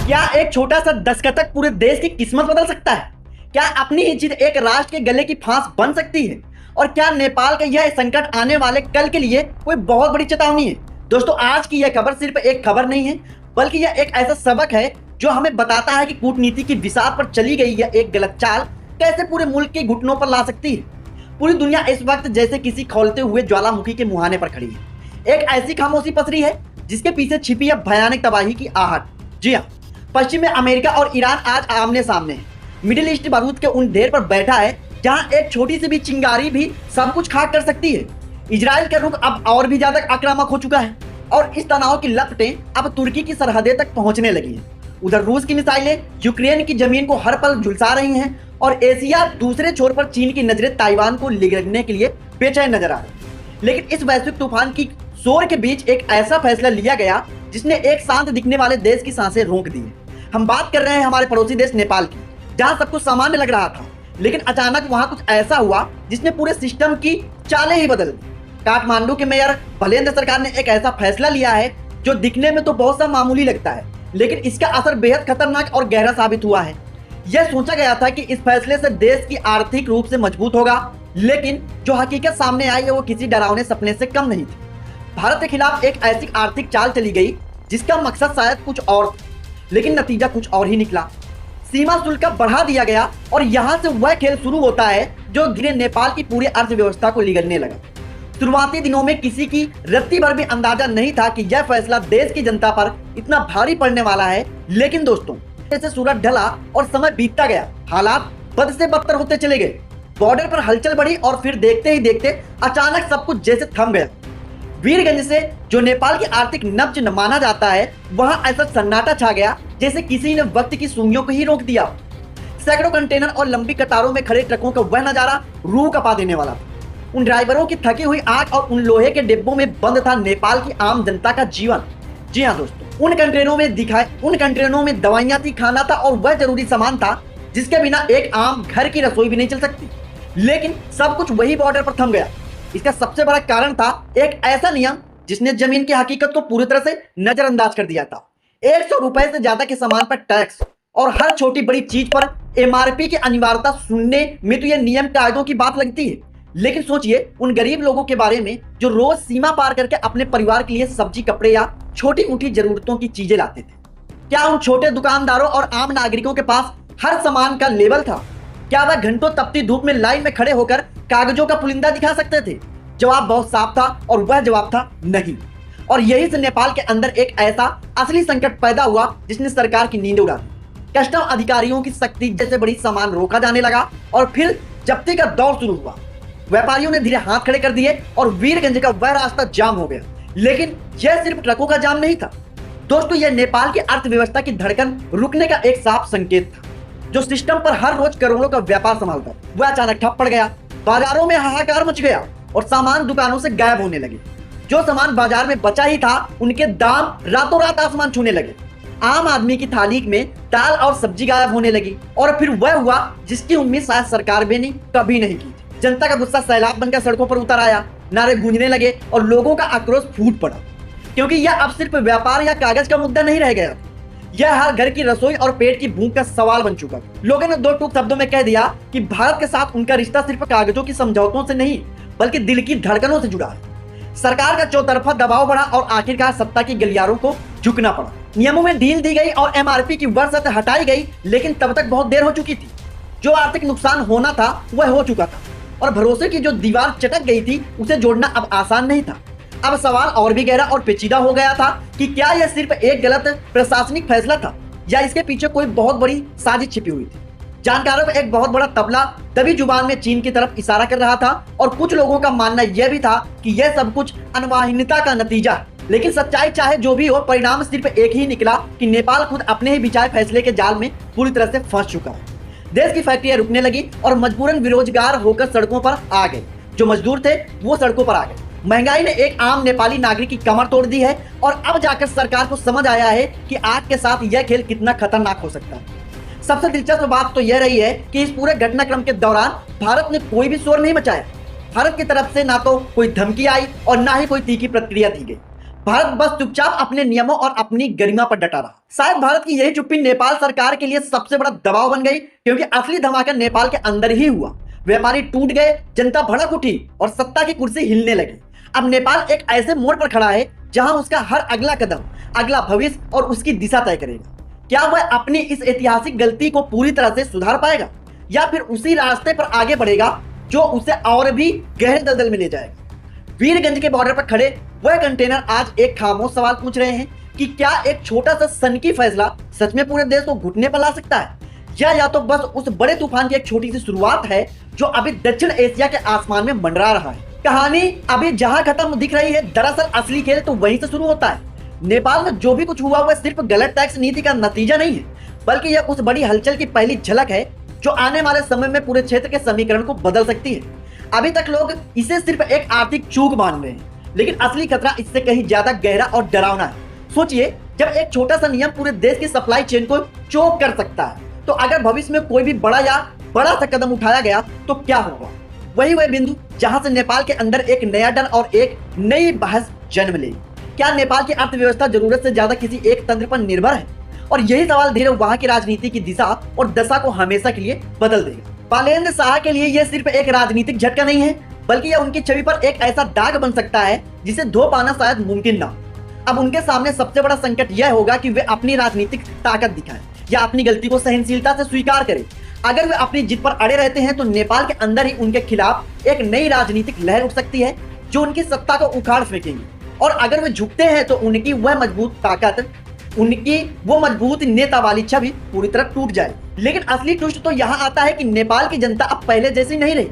क्या एक छोटा सा दस्तखत पूरे देश की किस्मत बदल सकता है? क्या अपनी ही जिद एक राष्ट्र के गले की फांस बन सकती है? और क्या नेपाल का यह संकट आने वाले कल के लिए कोई बहुत बड़ी चेतावनी है? दोस्तों, आज की यह खबर सिर्फ एक खबर नहीं है, बल्कि यह एक ऐसा सबक है जो हमें बताता है कि कूटनीति की विसार पर चली गई यह एक गलत चाल कैसे पूरे मुल्क के घुटनों पर ला सकती है। पूरी दुनिया इस वक्त जैसे किसी खौलते हुए ज्वालामुखी के मुहाने पर खड़ी है। एक ऐसी खामोशी पसरी है जिसके पीछे छिपी है भयानक तबाही की आहट। जी हाँ, पश्चिम में अमेरिका और ईरान आज आमने सामने है। मिडिल ईस्ट बारूद के उन ढेर पर बैठा है जहां एक छोटी सी भी चिंगारी भी सब कुछ खाक कर सकती है। इजराइल का रुख अब और भी ज्यादा आक्रामक हो चुका है और इस तनाव की लपटें अब तुर्की की सरहदें तक पहुंचने लगी हैं। उधर रूस की मिसाइलें यूक्रेन की जमीन को हर पल झुलसा रही हैं और एशिया दूसरे छोर पर चीन की नजरें ताइवान को लिगड़ने के लिए बेचैन नजर आ रही है। लेकिन इस वैश्विक तूफान की शोर के बीच एक ऐसा फैसला लिया गया जिसने एक शांत दिखने वाले देश की सांसें रोक दी है। हम बात कर रहे हैं हमारे पड़ोसी देश नेपाल की, जहां सब कुछ सामान्य लग रहा था, लेकिन अचानक वहां कुछ ऐसा हुआ जिसने पूरे सिस्टम की चालें ही बदल दी। काठमांडू के मेयर भलेंद्र सरकार ने एक ऐसा फैसला लिया है जो दिखने में तो बहुत सा मामूली लगता है, लेकिन इसका असर बेहद खतरनाक और गहरा साबित हुआ है। यह सोचा गया था कि इस फैसले से देश की आर्थिक रूप से मजबूत होगा, लेकिन जो हकीकत सामने आई है वो किसी डरावने सपने से कम नहीं थी। भारत के खिलाफ एक ऐसी आर्थिक चाल चली गई जिसका मकसद शायद कुछ और था, लेकिन नतीजा कुछ और ही निकला। सीमा शुल्क बढ़ा दिया गया और यहां से वह खेल शुरू होता है जो धीरे नेपाल की पूरी अर्थव्यवस्था को लिगड़ने लगा। शुरुआती दिनों में किसी की रत्ती भर भी अंदाजा नहीं था कि यह फैसला देश की जनता पर इतना भारी पड़ने वाला है। लेकिन दोस्तों, जैसे सूरज ढला और समय बीतता गया, हालात बद से बदतर होते चले गए। बॉर्डर पर हलचल बढ़ी और फिर देखते ही देखते अचानक सब कुछ जैसे थम गया। वीरगंज से जो नेपाल की आर्थिक नब्ज माना जाता है, वहां ऐसा सन्नाटा छा गया जैसे किसी ने वक्त की सूंघियों को ही रोक दिया। सैकड़ों कंटेनर और लंबी कतारों में खड़े ट्रकों का वह नजारा रूह कपा देने वाला था। उन ड्राइवरों की थकी हुई आंख और उन लोहे के डिब्बों में बंद था नेपाल की आम जनता का जीवन। जी हाँ दोस्तों, उन कंटेनरों में दवाइयां थी, खाना था और वह जरूरी सामान था जिसके बिना एक आम घर की रसोई भी नहीं चल सकती। लेकिन सब कुछ वही बॉर्डर पर थम गया। इसका सबसे बड़ा कारण था एक ऐसा नियम जिसने जमीन की हकीकत को पूरी तरह से नजरअंदाज कर दिया था। 100 रुपए से ज्यादा के सामान पर टैक्स और हर छोटी बड़ी चीज पर एमआरपी की अनिवार्यता सुनने में तो यह नियम कायदों की बात लगती है, लेकिन सोचिए उन गरीब लोगों के बारे में जो रोज सीमा पार करके अपने परिवार के लिए सब्जी, कपड़े या छोटी मोटी जरूरतों की चीजें लाते थे। क्या उन छोटे दुकानदारों और आम नागरिकों के पास हर सामान का लेबल था? क्या वह घंटों तपती धूप में लाइन में खड़े होकर कागजों का पुलिंदा दिखा सकते थे? जवाब बहुत साफ था और वह जवाब था नहीं। और यही से नेपाल के अंदर एक ऐसा असली संकट पैदा हुआ जिसने सरकार की नींद उड़ा दी। कस्टम अधिकारियों की सख्ती जैसे बड़ी सामान रोका जाने लगा और फिर जब्ती का दौर शुरू हुआ। व्यापारियों ने धीरे हाथ खड़े कर दिए और वीरगंज का वह रास्ता जाम हो गया। लेकिन यह सिर्फ ट्रकों का जाम नहीं था दोस्तों, यह नेपाल की अर्थव्यवस्था की धड़कन रुकने का एक साफ संकेत था। जो सिस्टम पर हर रोज करोड़ों का व्यापार संभालता वह अचानक ठप पड़ गया। बाजारों में हाहाकार मच गया और सामान दुकानों से गायब होने लगे। जो सामान बाजार में बचा ही था उनके दाम रातों रात आसमान छूने लगे। आम आदमी की थाली में दाल और सब्जी गायब होने लगी और फिर वह हुआ जिसकी उम्मीद शायद सरकार भी कभी नहीं की थी। जनता का गुस्सा सैलाब बनकर सड़कों पर उतर आया, नारे गूंजने लगे और लोगों का आक्रोश फूट पड़ा, क्योंकि यह अब सिर्फ व्यापार या कागज का मुद्दा नहीं रह गया। यह हर घर की रसोई और पेट की भूख का सवाल बन चुका। लोगों ने दो टूक शब्दों में कह दिया कि भारत के साथ उनका रिश्ता सिर्फ कागजों की समझौतों से नहीं बल्कि दिल की धड़कनों से जुड़ा है। सरकार का चौतरफा दबाव बढ़ा और आखिरकार सत्ता की गलियारों को झुकना पड़ा। नियमों में ढील दी गई और एमआरपी की वर्षत हटाई गई, लेकिन तब तक बहुत देर हो चुकी थी। जो आर्थिक नुकसान होना था वह हो चुका था और भरोसे की जो दीवार चटक गई थी उसे जोड़ना अब आसान नहीं था। अब सवाल और भी गहरा और पेचीदा हो गया था कि क्या यह सिर्फ एक गलत प्रशासनिक फैसला था या इसके पीछे कोई बहुत बड़ी साजिश छिपी हुई थी। जानकारों का एक बहुत बड़ा तबला दबी जुबान में चीन की तरफ इशारा कर रहा था और कुछ लोगों का मानना यह भी था कि यह सब कुछ अनवाहिनता का नतीजा है। लेकिन सच्चाई चाहे जो भी हो, परिणाम सिर्फ एक ही निकला कि नेपाल खुद अपने ही बिछाए फैसले के जाल में पूरी तरह से फंस चुका है। देश की फैक्ट्रियां रुकने लगी और मजबूरन बेरोजगार होकर सड़कों पर आ गए। जो मजदूर थे वो सड़कों पर आ गए। महंगाई ने एक आम नेपाली नागरिक की कमर तोड़ दी है और अब जाकर सरकार को समझ आया है कि आग के साथ यह खेल कितना खतरनाक हो सकता है। सबसे दिलचस्प बात तो यह रही है कि इस पूरे घटनाक्रम के दौरान भारत ने कोई भी शोर नहीं मचाया। भारत की तरफ से ना तो कोई धमकी आई और ना ही कोई तीखी प्रतिक्रिया दी गई। भारत बस चुपचाप अपने नियमों और अपनी गरिमा पर डटा रहा। शायद भारत की यही चुप्पी नेपाल सरकार के लिए सबसे बड़ा दबाव बन गई, क्योंकि असली धमाका नेपाल के अंदर ही हुआ। व्यापारी टूट गए, जनता भड़क उठी और सत्ता की कुर्सी हिलने लगी। अब नेपाल एक ऐसे मोड़ पर खड़ा है जहां उसका हर अगला कदम, अगला भविष्य और उसकी दिशा तय करेगा। क्या वह अपनी इस ऐतिहासिक गलती को पूरी तरह से सुधार पाएगा, या फिर उसी रास्ते पर आगे बढ़ेगा जो उसे और भी गहरे दलदल में ले जाएगा। वीरगंज के बॉर्डर पर खड़े वह कंटेनर आज एक खामोश सवाल पूछ रहे हैं कि क्या एक छोटा सा सनकी फैसला सच में पूरे देश को घुटने पर ला सकता है, या तो बस उस बड़े तूफान की एक छोटी सी शुरुआत है जो अभी दक्षिण एशिया के आसमान में मंडरा रहा है। कहानी अभी जहां खत्म दिख रही है, दरअसल असली खेल तो वहीं से शुरू होता है। नेपाल में जो भी कुछ हुआ वह सिर्फ गलत टैक्स नीति का नतीजा नहीं है, बल्कि यह उस बड़ी हलचल की पहली झलक है जो आने वाले समय में पूरे क्षेत्र के समीकरण को बदल सकती है। अभी तक लोग इसे सिर्फ एक आर्थिक चूक मान रहे हैं, लेकिन असली खतरा इससे कहीं ज्यादा गहरा और डरावना है। सोचिए, जब एक छोटा सा नियम पूरे देश की सप्लाई चेन को चोक कर सकता है, तो अगर भविष्य में कोई भी बड़ा सा कदम उठाया गया तो क्या होगा। वही वह बिंदु जहां से नेपाल के अंदर एक नया डर और एक नई बहस जन्म लेगी। क्या नेपाल की अर्थव्यवस्था जरूरत से ज्यादा किसी एक तंत्र पर निर्भर है, और यही सवाल धीरे वहां की राजनीति की दिशा और दशा को हमेशा के लिए बदल देगा। बालेंद्र शाह के लिए यह सिर्फ एक राजनीतिक झटका नहीं है, बल्कि यह उनकी छवि पर एक ऐसा दाग बन सकता है जिसे धो पाना शायद मुमकिन ना। अब उनके सामने सबसे बड़ा संकट यह होगा कि वे अपनी राजनीतिक ताकत दिखाएं या अपनी गलती को सहनशीलता से स्वीकार करें। अगर वे अपनी जिद पर अड़े रहते हैं तो नेपाल के अंदर ही उनके खिलाफ एक नई राजनीतिक लहर उठ सकती है जो उनकी सत्ता को उखाड़ फेंकेंगी। और अगर वे झुकते हैं तो उनकी वह मजबूत ताकत, उनकी वो मजबूत नेता वाली छवि पूरी तरह टूट जाए। लेकिन असली ट्विस्ट तो यहाँ आता है कि नेपाल की जनता अब पहले जैसी नहीं रही।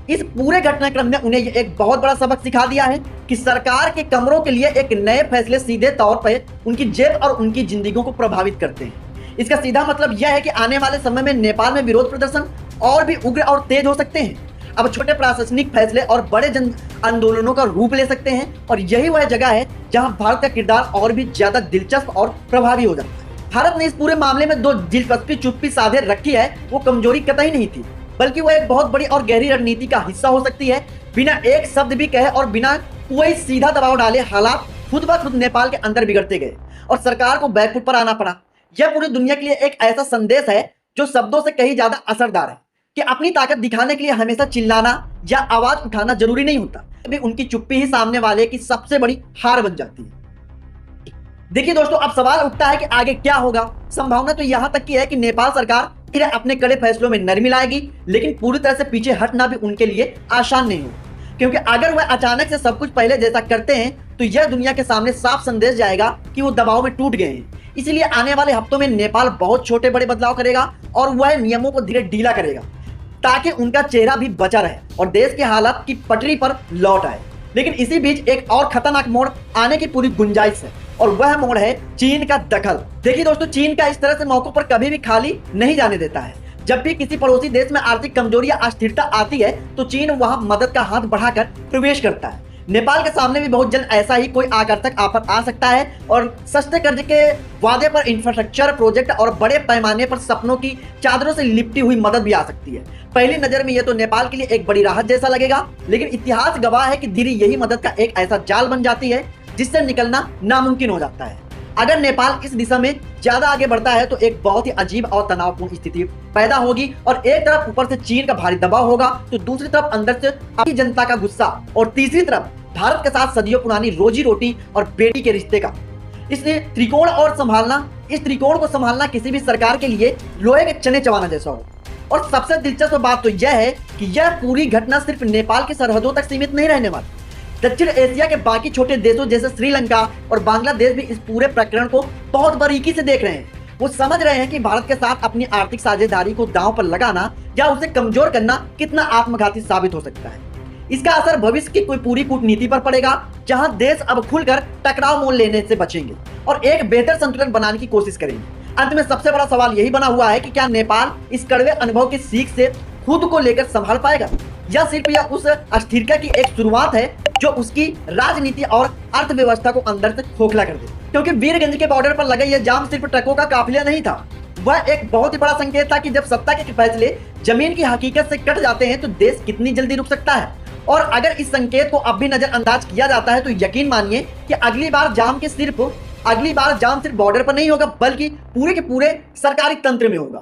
इस पूरे घटनाक्रम ने उन्हें एक बहुत बड़ा सबक सिखा दिया है कि सरकार के कमरों के लिए एक नए फैसले सीधे तौर पर उनकी जेब और उनकी जिंदगियों को प्रभावित करते हैं। इसका सीधा मतलब यह है कि आने वाले समय में नेपाल में विरोध प्रदर्शन और भी उग्र और तेज हो सकते हैं। अब छोटे प्रशासनिक फैसले और बड़े जन आंदोलनों का रूप ले सकते हैं, और यही वह जगह है जहां भारत का किरदार और भी ज्यादा दिलचस्प और प्रभावी हो जाता है। भारत ने इस पूरे मामले में जो दिलचस्पी चुप्पी साधे रखी है वो कमजोरी कतई नहीं थी, बल्कि वह एक बहुत बड़ी और गहरी रणनीति का हिस्सा हो सकती है। बिना एक शब्द भी कहे और बिना कोई सीधा दबाव डाले हालात खुद ब खुद नेपाल के अंदर बिगड़ते गए और सरकार को बैकफुट पर आना पड़ा। यह पूरी दुनिया के लिए एक ऐसा संदेश है जो शब्दों से कहीं ज्यादा असरदार है कि अपनी ताकत दिखाने के लिए हमेशा चिल्लाना या आवाज उठाना जरूरी नहीं होता। अभी उनकी चुप्पी ही सामने वाले की सबसे बड़ी हार बन जाती है। देखिए दोस्तों, अब सवाल उठता है कि आगे क्या होगा। संभावना तो यहाँ तक की है कि नेपाल सरकार फिर अपने कड़े फैसलों में नरमी लाएगी, लेकिन पूरी तरह से पीछे हटना भी उनके लिए आसान नहीं होगा, क्योंकि अगर वह अचानक से सब कुछ पहले जैसा करते हैं तो यह दुनिया के सामने साफ संदेश जाएगा कि वो दबाव में टूट गए हैं। इसलिए आने वाले हफ्तों में नेपाल बहुत छोटे बड़े बदलाव करेगा और वह नियमों को धीरे ढीला करेगा ताकि उनका चेहरा भी बचा रहे और देश के हालात की पटरी पर लौट आए। लेकिन इसी बीच एक और खतरनाक मोड़ आने की पूरी गुंजाइश है, और वह मोड़ है चीन का दखल। देखिए दोस्तों, चीन का इस तरह से मौकों पर कभी भी खाली नहीं जाने देता है। जब भी किसी पड़ोसी देश में आर्थिक कमजोरी या अस्थिरता आती है तो चीन वहां मदद का हाथ बढ़ाकर प्रवेश करता है। नेपाल के सामने भी बहुत जल्द ऐसा ही कोई आकर्षक ऑफर आ सकता है, और सस्ते कर्ज के वादे पर इंफ्रास्ट्रक्चर प्रोजेक्ट और बड़े पैमाने पर सपनों की चादरों से लिपटी हुई मदद भी आ सकती है। पहली नजर में यह तो नेपाल के लिए एक बड़ी राहत जैसा लगेगा, लेकिन इतिहास गवाह है कि धीरे यही मदद का एक ऐसा जाल बन जाती है जिससे निकलना नामुमकिन हो जाता है। अगर नेपाल इस दिशा में ज्यादा आगे बढ़ता है तो एक बहुत ही अजीब और तनावपूर्ण स्थिति पैदा होगी, और एक तरफ ऊपर से चीन का भारी दबाव होगा तो दूसरी तरफ अंदर से अपनी जनता का गुस्सा, और तीसरी तरफ भारत के साथ सदियों पुरानी रोजी रोटी और बेटी के रिश्ते का। इसलिए इस त्रिकोण को संभालना किसी भी सरकार के लिए लोहे के चने चबाना जैसा हो। और सबसे दिलचस्प बात तो यह है कि यह पूरी घटना सिर्फ नेपाल की सरहदों तक सीमित नहीं रहने वाली। दक्षिण एशिया के बाकी छोटे देशों जैसे श्रीलंका और बांग्लादेश भी इस पूरे प्रकरण को बहुत बारीकी से देख रहे हैं। वो समझ रहे हैं कि भारत के साथ अपनी आर्थिक साझेदारी को दांव पर लगाना या उसे कमजोर करना कितना आत्मघाती साबित हो सकता है। इसका असर भविष्य की कोई पूरी कूटनीति पर पड़ेगा, जहां देश अब खुलकर टकराव मोल लेने से बचेंगे और एक बेहतर संतुलन बनाने की कोशिश करेंगे। अंत में सबसे बड़ा सवाल यही बना हुआ है कि क्या नेपाल इस कड़वे अनुभव की सीख से खुद को लेकर संभाल पाएगा, या सिर्फ यह उस अस्थिरता की एक शुरुआत है जो उसकी राजनीति और अर्थव्यवस्था को अंदर से खोखला कर दे। क्योंकि वीरगंज के बॉर्डर पर लगा यह जाम सिर्फ ट्रकों का काफिला नहीं था, वह एक बहुत ही बड़ा संकेत था कि जब सत्ता के फैसले जमीन की हकीकत से कट जाते हैं तो देश कितनी जल्दी रुक सकता है। और अगर इस संकेत को अब भी नजरअंदाज किया जाता है तो यकीन मानिए कि अगली बार जाम सिर्फ बॉर्डर पर नहीं होगा बल्कि पूरे के पूरे सरकारी तंत्र में होगा।